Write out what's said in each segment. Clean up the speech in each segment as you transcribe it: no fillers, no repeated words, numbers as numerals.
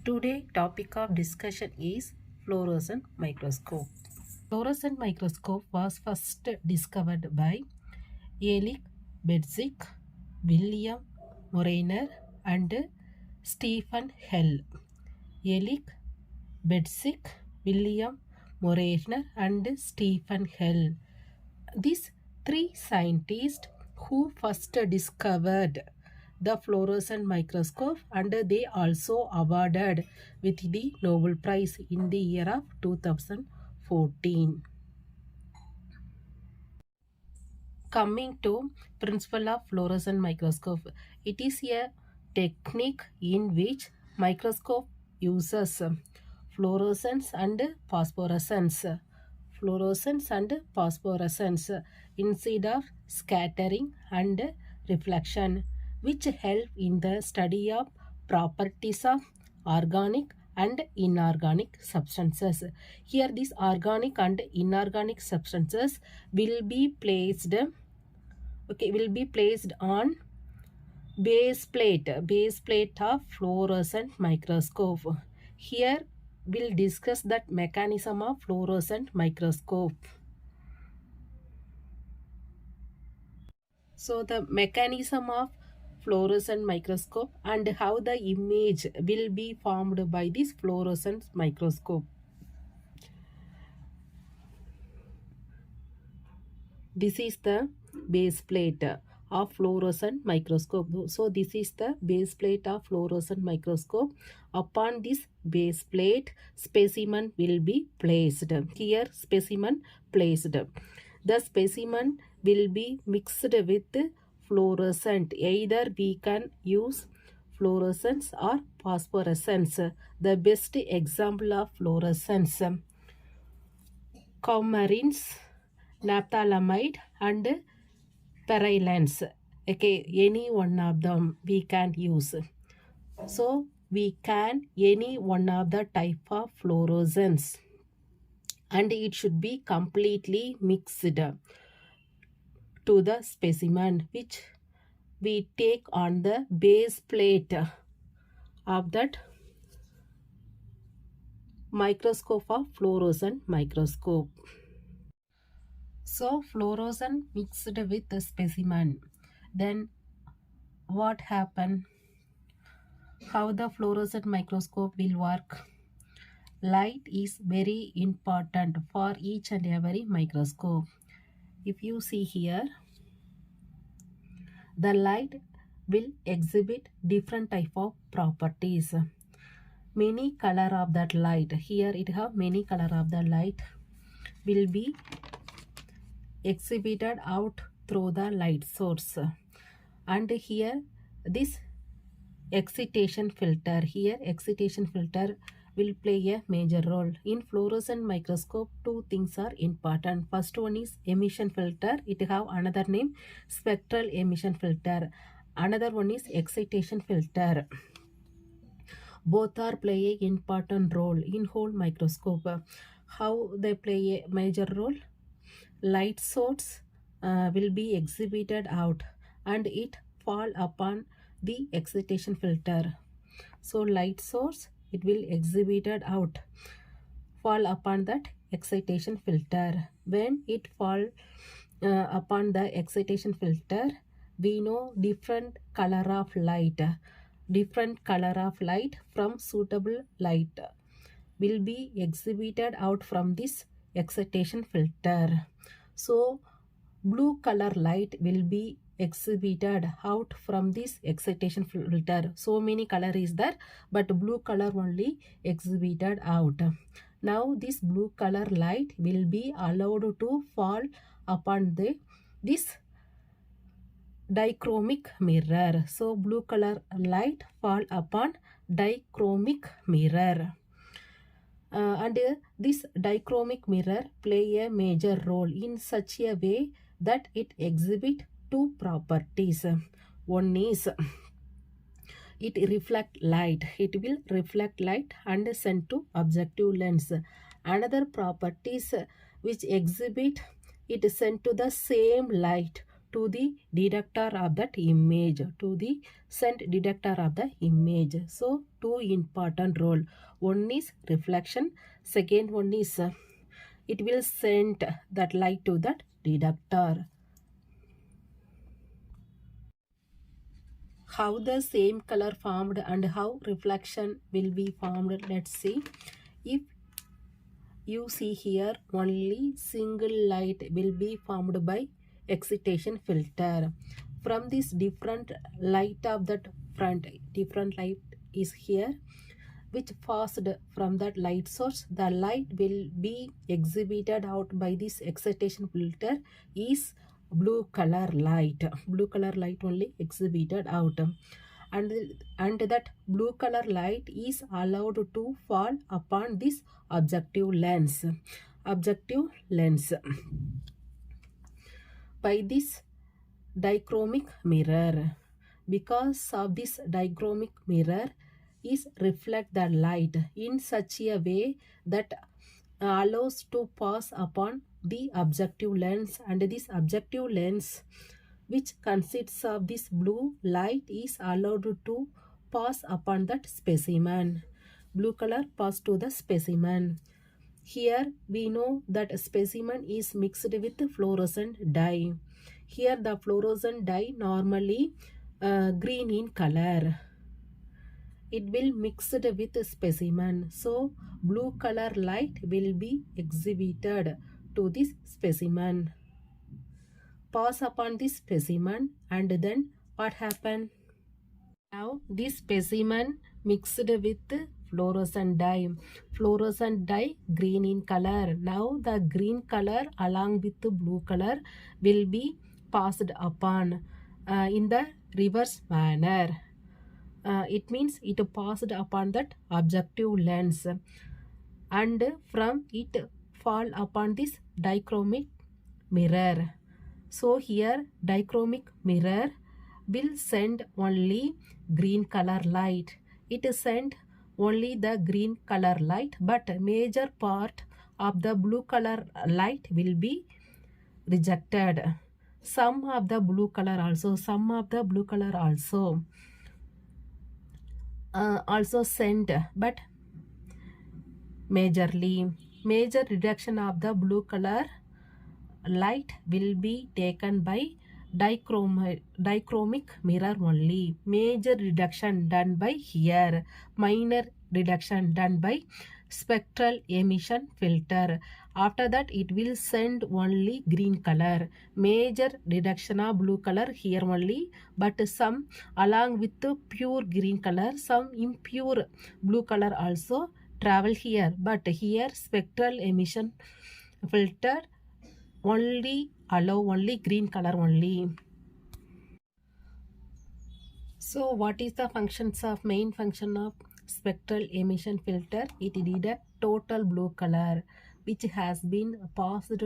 Today topic of discussion is fluorescent microscope. Fluorescent microscope was first discovered by Elik Bedzik, William Moriner and Stephen Hell. Elik Bedzik, William Moriner and Stephen Hell. These three scientists who first discovered the fluorescent microscope and they also awarded with the Nobel Prize in the year of 2014. Coming to principle of fluorescent microscope, it is a technique in which microscope uses fluorescence and phosphorescence instead of scattering and reflection, which help in the study of properties of organic and inorganic substances. Here these organic and inorganic substances will be placed on base plate of fluorescent microscope. Here we'll discuss that mechanism of fluorescent microscope. So the mechanism of fluorescent microscope and how the image will be formed by this fluorescent microscope. This is the base plate of fluorescent microscope. So this is the base plate of fluorescent microscope. Upon this base plate, specimen will be placed. Here specimen placed. The specimen will be mixed with fluorescent. Either we can use fluorescence or phosphorescence. The best example of fluorescence, coumarins, naphthalamide and perilines. Okay, any one of them we can use. So we can any one of the type of fluorescence and it should be completely mixed to the specimen which we take on the base plate of that microscope of fluorescent microscope. So fluorescent mixed with the specimen. Then what happen? How the fluorescent microscope will work? Light is very important for each and every microscope. If you see here, the light will exhibit different type of properties. Many color of that light. Here it have many color of the light will be exhibited out through the light source. And here this excitation filter. Here excitation filter will play a major role. In fluorescent microscope, two things are important. First one is emission filter. It have another name, spectral emission filter. Another one is excitation filter. Both are play an important role in whole microscope. How they play a major role? Light source will be exhibited out and it fall upon the excitation filter. So light source, it will exhibited out, fall upon that excitation filter. When it fall upon the excitation filter, we know different color of light from suitable light will be exhibited out from this excitation filter. So blue color light will be exhibited out from this excitation filter. So many color is there, but blue color only exhibited out. Now this blue color light will be allowed to fall upon this dichromic mirror. So blue color light fall upon dichromic mirror. And this dichromic mirror play a major role in such a way that it exhibit two properties. One is it reflect light. It will reflect light and send to objective lens. Another properties which exhibit it sent to the same light to the detector of that image, to the sent detector of the image. So two important role. One is reflection, second one is it will send that light to that detector. How the same color formed and how reflection will be formed, let's see. If you see here, only single light will be formed by excitation filter. From this different light of that front, different light is here, which passed from that light source. The light will be exhibited out by this excitation filter is blue color light. Blue color light only exhibited out. And that blue color light is allowed to fall upon this objective lens. Objective lens by this dichromic mirror. Because of this dichromic mirror is reflect the light in such a way that allows to pass upon the objective lens, and this objective lens which consists of this blue light is allowed to pass upon that specimen. Blue color pass to the specimen. Here we know that specimen is mixed with fluorescent dye. Here the fluorescent dye normally green in color. It will mixed with specimen. So blue color light will be exhibited to this specimen. Pass upon this specimen, and then what happened? Now this specimen mixed with fluorescent dye. Fluorescent dye green in color. Now the green color along with the blue color will be passed upon in the reverse manner. It means it passed upon that objective lens, and from it fall upon this dichromic mirror. So here dichromic mirror will send only green color light. It send only the green color light, but major part of the blue color light will be rejected. Some of the blue color also sent, but major reduction of the blue color light will be taken by dichromic mirror only. Major reduction done by here, minor reduction done by spectral emission filter. After that it will send only green color. Major reduction of blue color here only, but some along with the pure green color, some impure blue color also travel here, but here spectral emission filter only allow only green color only. So what is the main function of spectral emission filter? It detects total blue color which has been passed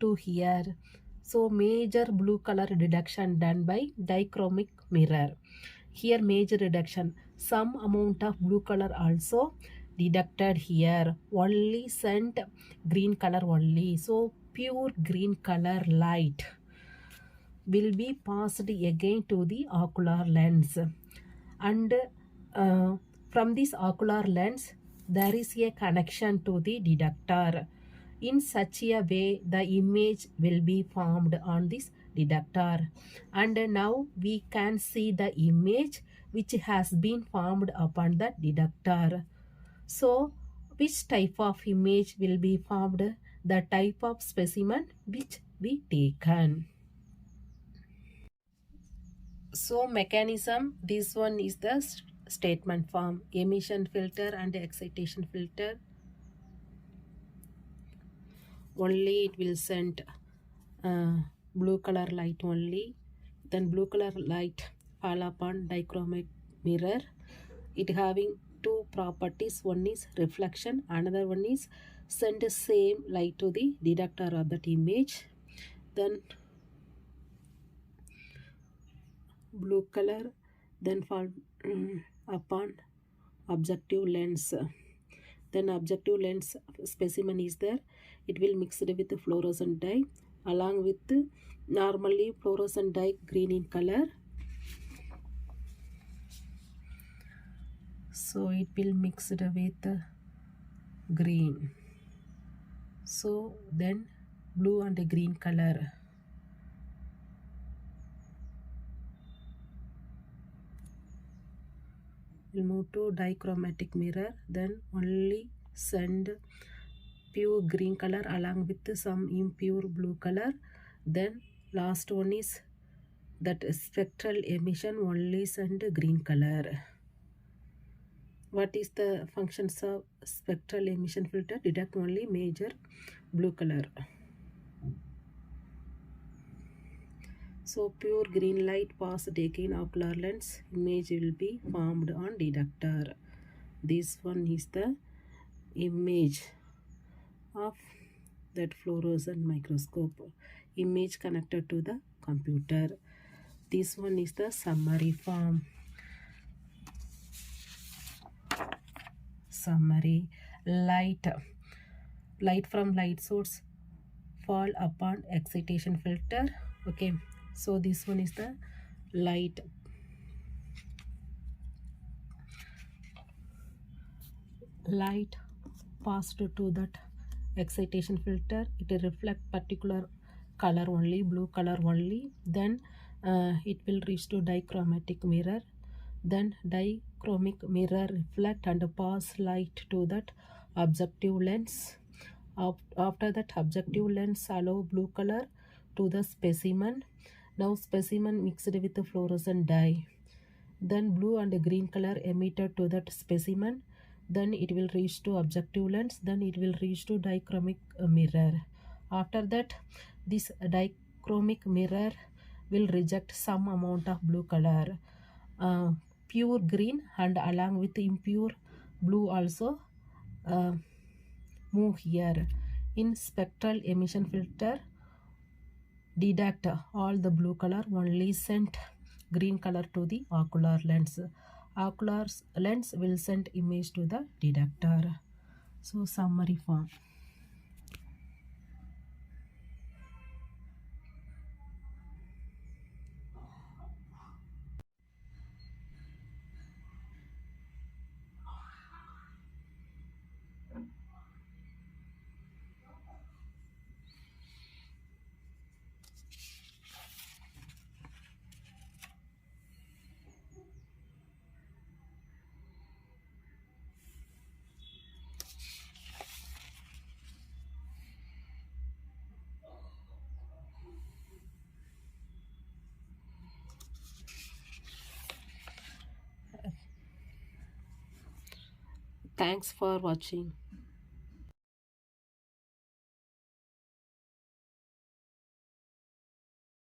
to here. So major blue color deduction done by dichromic mirror. Here major reduction, some amount of blue color also deducted here, only sent green color only. So pure green color light will be passed again to the ocular lens, and from this ocular lens there is a connection to the detector. In such a way the image will be formed on this detector, and now we can see the image which has been formed upon the detector. So which type of image will be formed? The type of specimen which we taken. So mechanism, this one is the statement form: emission filter and excitation filter. Only it will send blue color light only. Then blue color light fall upon dichromic mirror. It having two properties. One is reflection, another one is send the same light to the detector of that image. Then blue color then fall upon objective lens. Then objective lens specimen is there. It will mix it with the fluorescent dye along with Normally fluorescent dye green in color, so it will mixed with green. So then blue and green color. We'll move to dichromatic mirror, then only send pure green color along with some impure blue color. Then last one is that spectral emission, only send green color. What is the functions of spectral emission filter? Detect only major blue color. So pure green light pass taking ocular lens, image will be formed on detector. This one is the image of that fluorescent microscope, image connected to the computer. This one is the summary form. Summary: light from light source fall upon excitation filter. Okay, so this one is the light passed to that excitation filter. It will reflect particular color only, blue color only. Then it will reach to dichromatic mirror. Then dichromatic mirror reflect and pass light to that objective lens. After that, objective lens allow blue color to the specimen. Now specimen mixed with the fluorescent dye. Then blue and green color emitted to that specimen. Then it will reach to objective lens. Then it will reach to dichromatic mirror. After that, this dichromatic mirror will reject some amount of blue color. Pure green and along with impure blue also move here. In spectral emission filter, deduct all the blue color, only send green color to the ocular lens. Ocular lens will send image to the detector. So summary form. Thanks for watching.